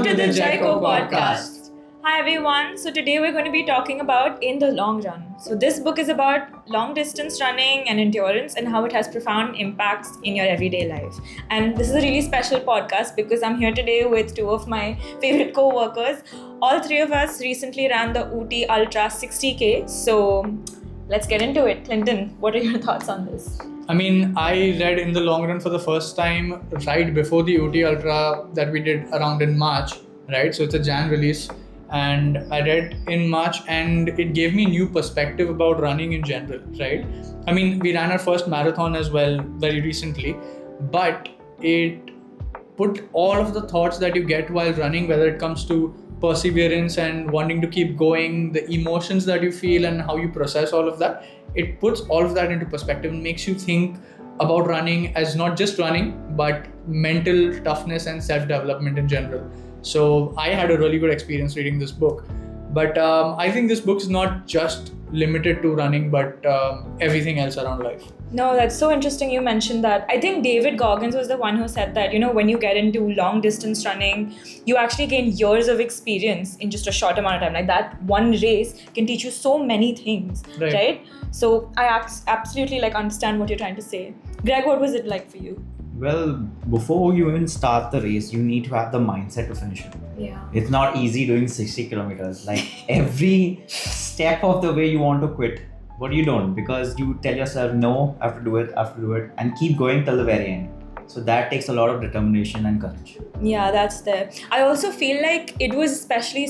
Welcome to the Jaico Podcast. Hi everyone. So today we're going to be talking about In the Long Run. So this book is about long distance running and endurance and how it has profound impacts in your everyday life. And this is a really special podcast because I'm here today with two of my favorite co-workers. All three of us recently ran the Ooty Ultra 60K. So let's get into it. Clinton, what are your thoughts on this? I mean, I read In the Long Run for the first time right before the Ooty Ultra that we did around in March, right? So it's a Jan release. And I read in March and it gave me new perspective about running in general, right? I mean, we ran our first marathon as well very recently, but it put all of the thoughts that you get while running, whether it comes to perseverance and wanting to keep going, the emotions that you feel and how you process all of that, it puts all of that into perspective and makes you think about running as not just running, but mental toughness and self-development in general. So I had a really good experience reading this book. But I think this book is not just limited to running, but everything else around life. No, that's so interesting you mentioned that. I think David Goggins was the one who said that, when you get into long distance running, you actually gain years of experience in just a short amount of time. Like that one race can teach you so many things, right? So I absolutely understand what you're trying to say. Greg, what was it like for you? Well, before you even start the race, you need to have the mindset to finish it. Yeah. It's not easy doing 60 kilometers. Like every step of the way you want to quit, but you don't, because you tell yourself, no, I have to do it, and keep going till the very end. So that takes a lot of determination and courage. Yeah, that's there. I also feel like it was especially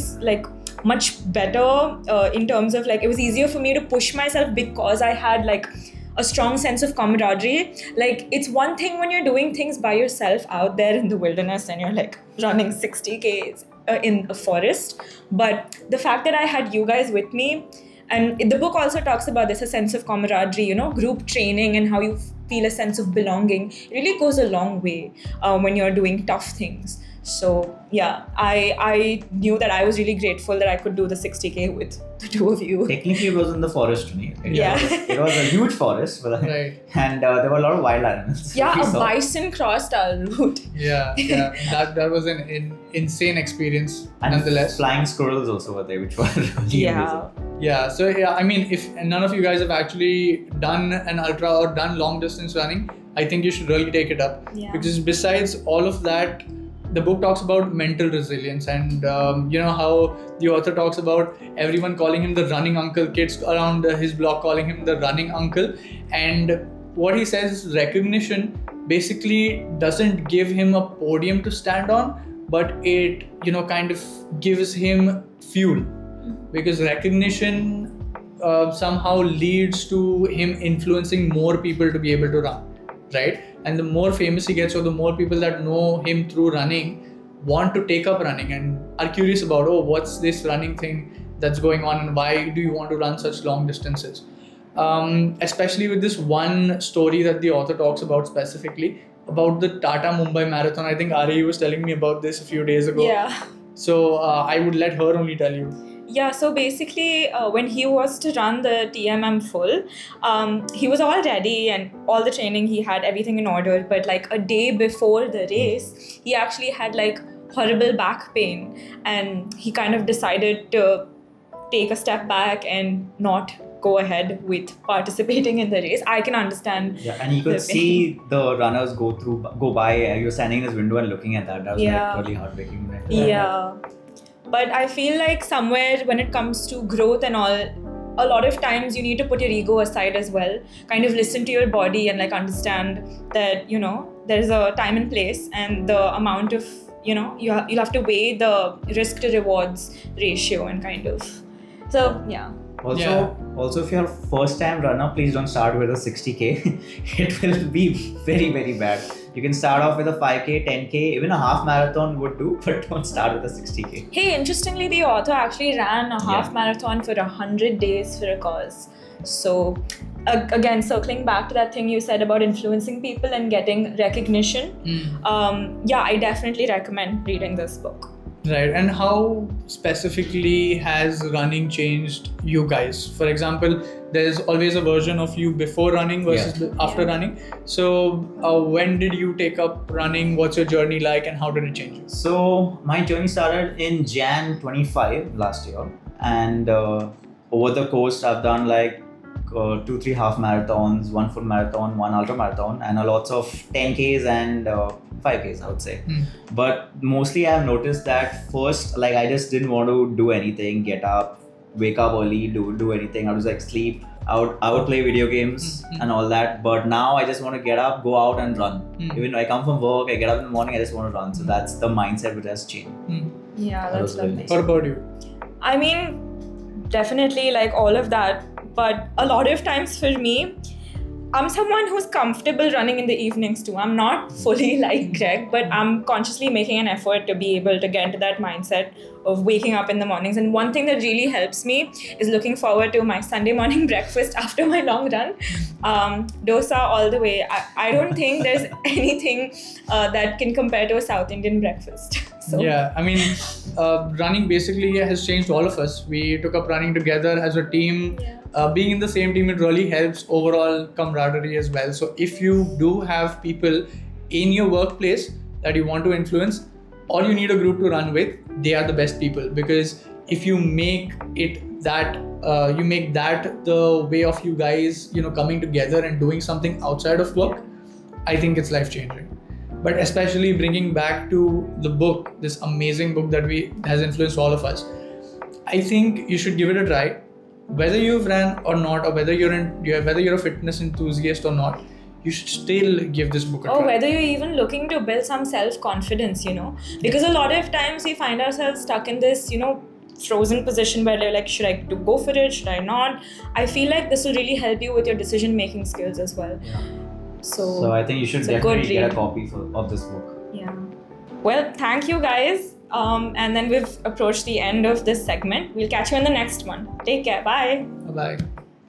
much better in terms of it was easier for me to push myself because I had a strong sense of camaraderie. It's one thing when you're doing things by yourself out there in the wilderness and you're running 60Ks in a forest. But the fact that I had you guys with me, and the book also talks about this, a sense of camaraderie, group training and how you feel a sense of belonging. It really goes a long way when you're doing tough things. So yeah, I knew that I was really grateful that I could do the 60K with the two of you. Technically, it was in the forest only. It was a huge forest, Right. And there were a lot of wild animals. Yeah, a bison crossed our route. Yeah. That was an insane experience, and nonetheless. Flying squirrels also were there, which were really amazing. Yeah, so I mean, if none of you guys have actually done an ultra or done long distance running, I think you should really take it up. Yeah. Because besides all of that, the book talks about mental resilience and how the author talks about everyone calling him the running uncle, kids around his block calling him the running uncle. And what he says is recognition basically doesn't give him a podium to stand on, but it kind of gives him fuel, because recognition somehow leads to him influencing more people to be able to run, right? And the more famous he gets, or the more people that know him through running want to take up running and are curious about, what's this running thing that's going on and why do you want to run such long distances? Especially with this one story that the author talks about specifically, about the Tata Mumbai Marathon. I think Aaryahi was telling me about this a few days ago. Yeah. So I would let her only tell you. Yeah, so basically when he was to run the TMM full, he was all ready and all the training, he had everything in order. But a day before the race, he actually had horrible back pain. And he kind of decided to take a step back and not go ahead with participating in the race. I can understand. Yeah, and you could see the runners go by. You're standing in his window and looking at that. That was really heartbreaking. Right? Yeah. But I feel somewhere when it comes to growth and all, a lot of times you need to put your ego aside as well. Kind of listen to your body and understand that, there's a time and place and the amount of, you'll have to weigh the risk to rewards ratio and kind of. So, yeah. Also, if you're a first-time runner, please don't start with a 60K. It will be very, very bad. You can start off with a 5K, 10K, even a half marathon would do, but don't start with a 60K. Hey, interestingly, the author actually ran a half marathon for 100 days for a cause. So, again, circling back to that thing you said about influencing people and getting recognition, I definitely recommend reading this book. Right, and how specifically has running changed you guys? For example, there's always a version of you before running versus after running. So, when did you take up running? What's your journey like, and how did it change you? So my journey started in Jan 25 last year, and over the course I've done like 2-3 half marathons, 1 full marathon, 1 ultra marathon, and a lots of 10Ks and 5Ks, I would say. But mostly I've noticed that first, like, I just didn't want to do anything, get up, wake up early, do anything. I was like sleep. I would play video games and all that. But now I just want to get up, go out and run. Even I come from work, I get up in the morning, I just want to run. So that's the mindset which has changed. Yeah, that's lovely. What about you? I mean, definitely like all of that. But a lot of times for me, I'm someone who's comfortable running in the evenings too. I'm not fully like Greg, but I'm consciously making an effort to be able to get into that mindset of waking up in the mornings. And one thing that really helps me is looking forward to my Sunday morning breakfast after my long run. Dosa all the way. I don't think there's anything that can compare to a South Indian breakfast. So. Yeah, I mean, running basically has changed all of us. We took up running together as a team. Being in the same team, it really helps overall camaraderie as well. So if you do have people in your workplace that you want to influence, or you need a group to run with, they are the best people. Because if you make it that, you make that the way of you guys, coming together and doing something outside of work, I think it's life changing. But especially bringing back to the book, this amazing book that has influenced all of us, I think you should give it a try. Whether you've ran or not, or whether you're a fitness enthusiast or not, you should still give this book a try. Or whether you're even looking to build some self-confidence, because a lot of times we find ourselves stuck in this, frozen position where they're like, should I go for it? Should I not? I feel like this will really help you with your decision-making skills as well. Yeah. So I think you should definitely get a copy of this book. Yeah. Well, thank you guys. And then we've approached the end of this segment. We'll catch you in the next one. Take care. Bye. Bye-bye.